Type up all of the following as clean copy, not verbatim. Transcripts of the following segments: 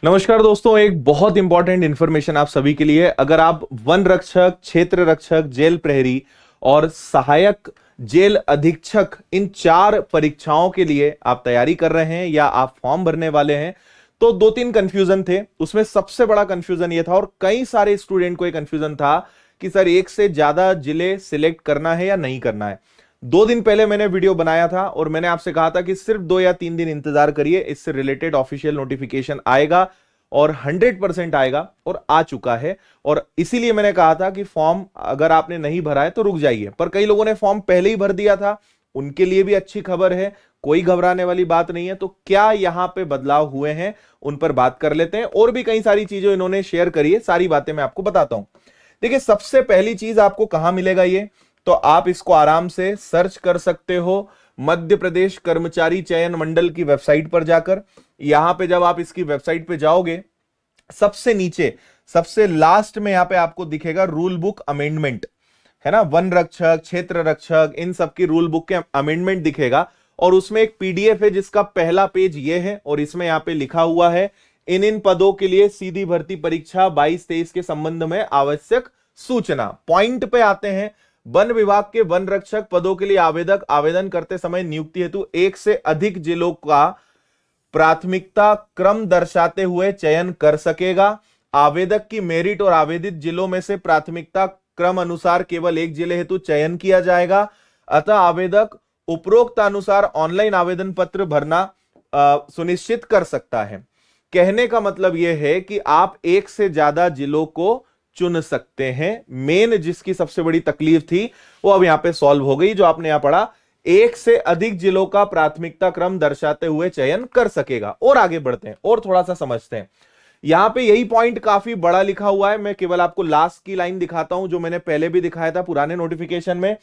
नमस्कार दोस्तों, एक बहुत इंपॉर्टेंट इंफॉर्मेशन आप सभी के लिए। अगर आप वन रक्षक, क्षेत्र रक्षक, जेल प्रहरी और सहायक जेल अधीक्षक इन 4 परीक्षाओं के लिए आप तैयारी कर रहे हैं या आप फॉर्म भरने वाले हैं, तो 2-3 कंफ्यूजन थे। उसमें सबसे बड़ा कंफ्यूजन ये था, और कई सारे स्टूडेंट को ये कंफ्यूजन था कि सर एक से ज्यादा जिले सिलेक्ट करना है या नहीं करना है। 2 दिन पहले मैंने वीडियो बनाया था और मैंने आपसे कहा था कि सिर्फ 2 या 3 दिन इंतजार करिए, इससे रिलेटेड ऑफिशियल नोटिफिकेशन आएगा और 100% आएगा, और आ चुका है। और इसीलिए मैंने कहा था कि फॉर्म अगर आपने नहीं भरा है तो रुक जाइए। पर कई लोगों ने फॉर्म पहले ही भर दिया था, उनके लिए भी अच्छी खबर है, कोई घबराने वाली बात नहीं है। तो क्या यहां पे बदलाव हुए हैं उन पर बात कर लेते हैं, और भी कई सारी चीजें इन्होंने शेयर करी है, सारी बातें मैं आपको बताता हूं। देखिए, सबसे पहली चीज आपको कहां मिलेगा ये, तो आप इसको आराम से सर्च कर सकते हो मध्य प्रदेश कर्मचारी चयन मंडल की वेबसाइट पर जाकर। यहां पे जब आप इसकी वेबसाइट पे जाओगे, सबसे नीचे सबसे लास्ट में यहां पे आपको दिखेगा रूल बुक अमेंडमेंट, है ना। वन रक्षक, क्षेत्र रक्षक, इन सब की रूल बुक के अमेंडमेंट दिखेगा, और उसमें एक पीडीएफ है जिसका पहला पेज ये है, और इसमें यहां पे लिखा हुआ है इन पदों के लिए सीधी भर्ती परीक्षा 22-23 के संबंध में आवश्यक सूचना। पॉइंट पे आते हैं। वन विभाग के वन रक्षक पदों के लिए आवेदक आवेदन करते समय नियुक्ति हेतु 1 से अधिक जिलों का प्राथमिकता क्रम दर्शाते हुए चयन कर सकेगा। आवेदक की मेरिट और आवेदित जिलों में से प्राथमिकता क्रम अनुसार केवल एक जिले हेतु चयन किया जाएगा। अतः आवेदक उपरोक्त अनुसार ऑनलाइन आवेदन पत्र भरना सुनिश्चित कर सकता है। कहने का मतलब यह है कि आप एक से ज्यादा जिलों को चुन सकते हैं। मेन जिसकी सबसे बड़ी तकलीफ थी वो अब यहां पे सॉल्व हो गई, जो आपने यहां पढ़ा, 1 से अधिक जिलों का प्राथमिकता क्रम दर्शाते हुए चयन कर सकेगा। और आगे बढ़ते हैं और थोड़ा सा समझते हैं। यहां पे यही पॉइंट काफी बड़ा लिखा हुआ है, मैं केवल आपको लास्ट की लाइन दिखाता हूं, जो मैंने पहले भी दिखाया था पुराने नोटिफिकेशन में।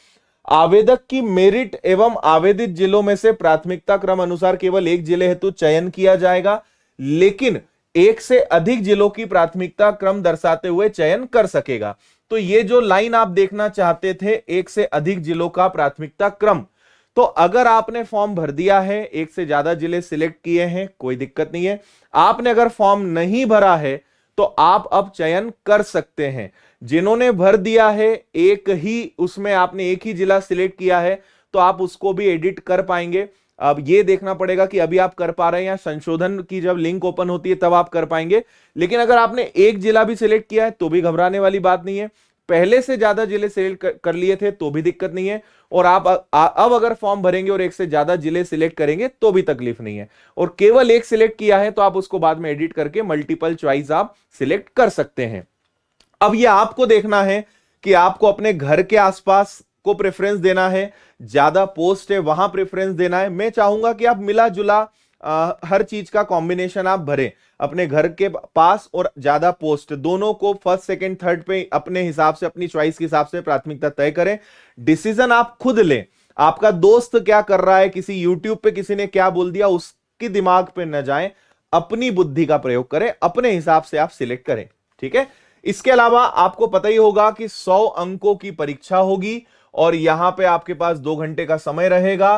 आवेदक की मेरिट एवं आवेदित जिलों में से प्राथमिकता क्रम अनुसार केवल एक जिले हेतु चयन किया जाएगा, लेकिन 1 से अधिक जिलों की प्राथमिकता क्रम दर्शाते हुए चयन कर सकेगा। तो ये जो लाइन आप देखना चाहते थे, 1 से अधिक जिलों का प्राथमिकता क्रम, तो अगर आपने फॉर्म भर दिया है, 1 से ज्यादा जिले सिलेक्ट किए हैं, कोई दिक्कत नहीं है। आपने अगर फॉर्म नहीं भरा है तो आप अब चयन कर सकते हैं। जिन्होंने भर दिया है, एक ही उसमें आपने एक ही जिला सिलेक्ट किया है, तो आप उसको भी एडिट कर पाएंगे। अब ये देखना पड़ेगा कि अभी आप कर पा रहे हैं या संशोधन की जब लिंक ओपन होती है तब आप कर पाएंगे। लेकिन अगर आपने एक जिला भी सिलेक्ट किया है तो भी घबराने वाली बात नहीं है। पहले से ज्यादा जिले सिलेक्ट कर लिए थे तो भी दिक्कत नहीं है, और आप अब अगर फॉर्म भरेंगे और 1 से ज्यादा जिले सिलेक्ट करेंगे तो भी तकलीफ नहीं है। और केवल एक सिलेक्ट किया है तो आप उसको बाद में एडिट करके मल्टीपल चॉइस आप सिलेक्ट कर सकते हैं। अब ये आपको देखना है कि आपको अपने घर के आसपास को प्रेफरेंस देना है, ज्यादा पोस्ट है वहां प्रेफरेंस देना है। मैं चाहूंगा कि आप मिला जुला हर चीज का कॉम्बिनेशन आप भरें, अपने घर के पास और ज्यादा पोस्ट दोनों को फर्स्ट सेकंड थर्ड पे अपने हिसाब से, अपनी चॉइस के हिसाब से प्राथमिकता तय करें। डिसीजन आप खुद लें। आपका दोस्त क्या कर रहा है, किसी यूट्यूब पे किसी ने क्या बोल दिया, उसके दिमाग पे न जाएं, अपनी बुद्धि का प्रयोग करें, अपने हिसाब से आप सिलेक्ट करें, ठीक है। इसके अलावा आपको पता ही होगा कि 100 अंकों की परीक्षा होगी, और यहां पे आपके पास 2 घंटे का समय रहेगा।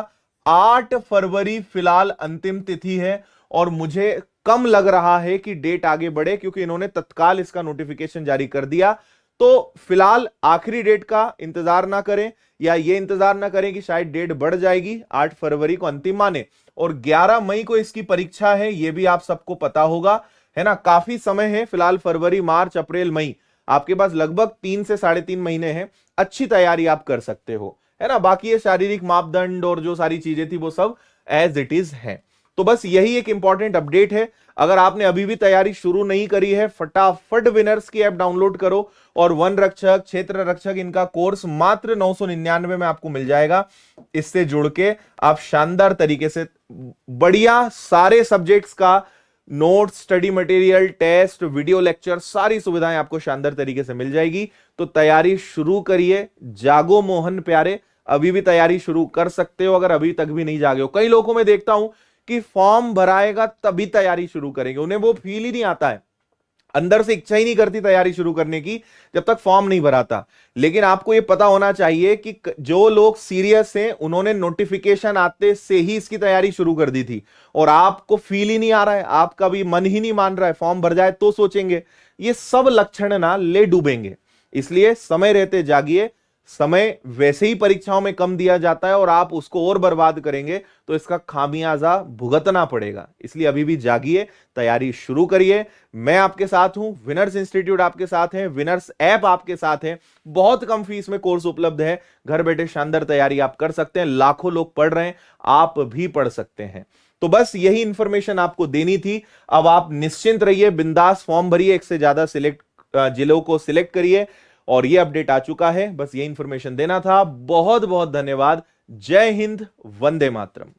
8 फरवरी फिलहाल अंतिम तिथि है, और मुझे कम लग रहा है कि डेट आगे बढ़े, क्योंकि इन्होंने तत्काल इसका नोटिफिकेशन जारी कर दिया। तो फिलहाल आखिरी डेट का इंतजार ना करें, या ये इंतजार ना करें कि शायद डेट बढ़ जाएगी। 8 फरवरी को अंतिम माने, और 11 मई को इसकी परीक्षा है, ये भी आप सबको पता होगा, है ना। काफी समय है फिलहाल, फरवरी, मार्च, अप्रैल, मई, आपके पास लगभग 3 से 3.5 महीने हैं। अच्छी तैयारी आप कर सकते हो, है ना। बाकी ये शारीरिक मापदंड और जो सारी चीजें थी वो सब एज इट इज है। तो बस यही एक इंपॉर्टेंट अपडेट है। अगर आपने अभी भी तैयारी शुरू नहीं करी है, फटाफट विनर्स की ऐप डाउनलोड करो, और वन रक्षक, क्षेत्र रक्षक, इनका कोर्स मात्र 999 में आपको मिल जाएगा। इससे जुड़ के आप शानदार तरीके से बढ़िया सारे सब्जेक्ट्स का notes, study material, test, video lecture, सारी सुविधाएं आपको शानदार तरीके से मिल जाएगी। तो तैयारी शुरू करिए। जागो मोहन प्यारे, अभी भी तैयारी शुरू कर सकते हो अगर अभी तक भी नहीं जागे हो। कई लोगों को मैं देखता हूं कि फॉर्म भराएगा तभी तैयारी शुरू करेंगे, उन्हें वो फील ही नहीं आता है। अंदर से इच्छा ही नहीं करती तैयारी शुरू करने की जब तक फॉर्म नहीं भराता। लेकिन आपको यह पता होना चाहिए कि जो लोग सीरियस हैं उन्होंने नोटिफिकेशन आते से ही इसकी तैयारी शुरू कर दी थी, और आपको फील ही नहीं आ रहा है, आपका भी मन ही नहीं मान रहा है, फॉर्म भर जाए तो सोचेंगे। ये सब लक्षण ना ले डूबेंगे। इसलिए समय रहते जागिए। समय वैसे ही परीक्षाओं में कम दिया जाता है और आप उसको और बर्बाद करेंगे तो इसका खामियाजा भुगतना पड़ेगा। इसलिए अभी भी जागिए, तैयारी शुरू करिए। मैं आपके साथ हूं, विनर्स इंस्टीट्यूट आपके साथ है, विनर्स ऐप आपके साथ है। बहुत कम फीस में कोर्स उपलब्ध है। घर बैठे शानदार तैयारी आप कर सकते हैं। लाखों लोग पढ़ रहे हैं, आप भी पढ़ सकते हैं। तो बस यही इंफॉर्मेशन आपको देनी थी। अब आप निश्चिंत रहिए, बिंदास फॉर्म भरिए, एक से ज्यादा जिलों को सिलेक्ट करिए। और ये अपडेट आ चुका है, बस ये इंफॉर्मेशन देना था। बहुत बहुत धन्यवाद। जय हिंद, वंदे मातरम।